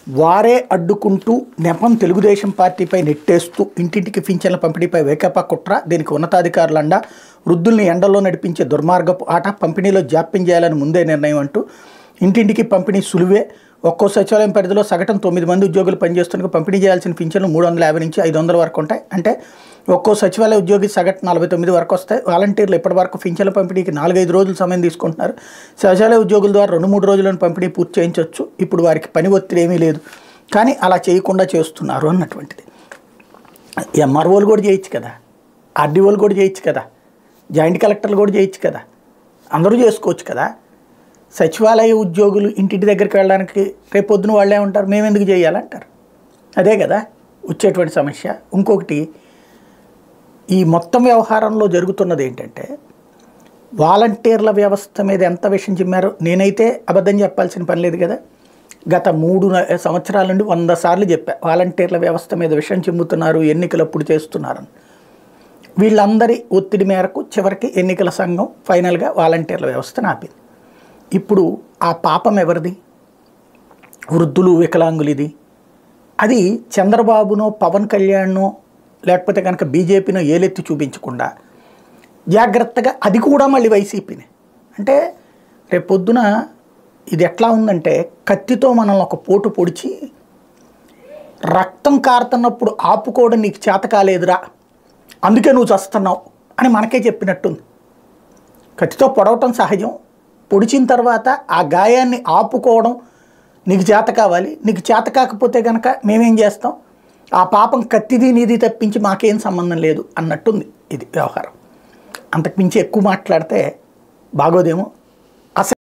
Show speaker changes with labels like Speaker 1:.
Speaker 1: వారే అడ్డుకుంటూ నెపం తెలుగుదేశం పార్టీపై నెట్టేస్తూ ఇంటింటికి పింఛన్ల పంపిణీపై వైకాపా కుట్ర, దీనికి ఉన్నతాధికారుల అండ, వృద్ధుల్ని ఎండల్లో నడిపించే దుర్మార్గపు ఆట, పంపిణీలో జాప్యం చేయాలని ముందే నిర్ణయం అంటూ ఇంటింటికి పంపిణీ సులువే. ఒక్కో సచివాలయం పరిధిలో సగటున 9 మంది ఉద్యోగులు పనిచేస్తున్న పంపిణీ చేయాల్సిన పింఛన్లు 350 నుంచి 500 వరకు ఉంటాయి. అంటే ఒక్కో సచివాలయ ఉద్యోగి సగటు 49 వరకు వస్తాయి. వాలంటీర్లు ఇప్పటి వరకు పింఛన్ల పంపిణీకి 4-5 రోజులు సమయం తీసుకుంటున్నారు. సచివాలయ ఉద్యోగుల ద్వారా 2-3 రోజులను పంపిణీ పూర్తి చేయించవచ్చు. ఇప్పుడు వారికి పని ఒత్తిడి ఏమీ లేదు, కానీ అలా చేయకుండా చేస్తున్నారు అన్నటువంటిది. ఎంఆర్ఓలు కూడా చేయొచ్చు కదా, ఆర్డీఓలు కూడా చేయొచ్చు కదా, జాయింట్ కలెక్టర్లు కూడా చేయొచ్చు కదా, అందరూ చేసుకోవచ్చు కదా. సచివాలయ ఉద్యోగులు ఇంటింటి దగ్గరికి వెళ్ళడానికి రేపొద్దున వాళ్ళే ఉంటారు, మేము ఎందుకు చేయాలంటారు. అదే కదా వచ్చేటువంటి సమస్య. ఇంకొకటి, ఈ మొత్తం వ్యవహారంలో జరుగుతున్నది ఏంటంటే, వాలంటీర్ల వ్యవస్థ మీద ఎంత విషయం చెప్పారో నేనైతే అబద్ధం చెప్పాల్సిన పని లేదు కదా. గత 3 సంవత్సరాల నుండి 100 సార్లు చెప్పా, వాలంటీర్ల వ్యవస్థ మీద విషయం చెబుతున్నారు, ఎన్నికలప్పుడు చేస్తున్నారని. వీళ్ళందరి ఒత్తిడి మేరకు చివరికి ఎన్నికల సంఘం ఫైనల్గా వాలంటీర్ల వ్యవస్థను ఆపింది. ఇప్పుడు ఆ పాపం ఎవరిది? వృద్ధులు, వికలాంగులు. ఇది అది చంద్రబాబునో పవన్ కళ్యాణ్నో లేకపోతే కనుక బీజేపీనో ఏలెత్తి చూపించకుండా జాగ్రత్తగా అది కూడా మళ్ళీ వైసీపీని. అంటే రేపొద్దున ఇది ఎట్లా ఉందంటే, కత్తితో మనల్ని ఒక పోటు పొడిచి రక్తం కారుతున్నప్పుడు ఆపుకోవడం నీకు చేత కాలేదురా, అందుకే నువ్వు చస్తున్నావు అని మనకే చెప్పినట్టుంది. కత్తితో పొడవటం సహజం, పొడిచిన తర్వాత ఆ గాయాన్ని ఆపుకోవడం నీకు చేత కావాలి. నీకు చేత కాకపోతే కనుక మేమేం చేస్తాం, ఆ పాపం కత్తిది నీది తప్పించి మాకేం సంబంధం లేదు అన్నట్టుంది ఇది వ్యవహారం. అంతకుమించి ఎక్కువ మాట్లాడితే బాగోదేమో.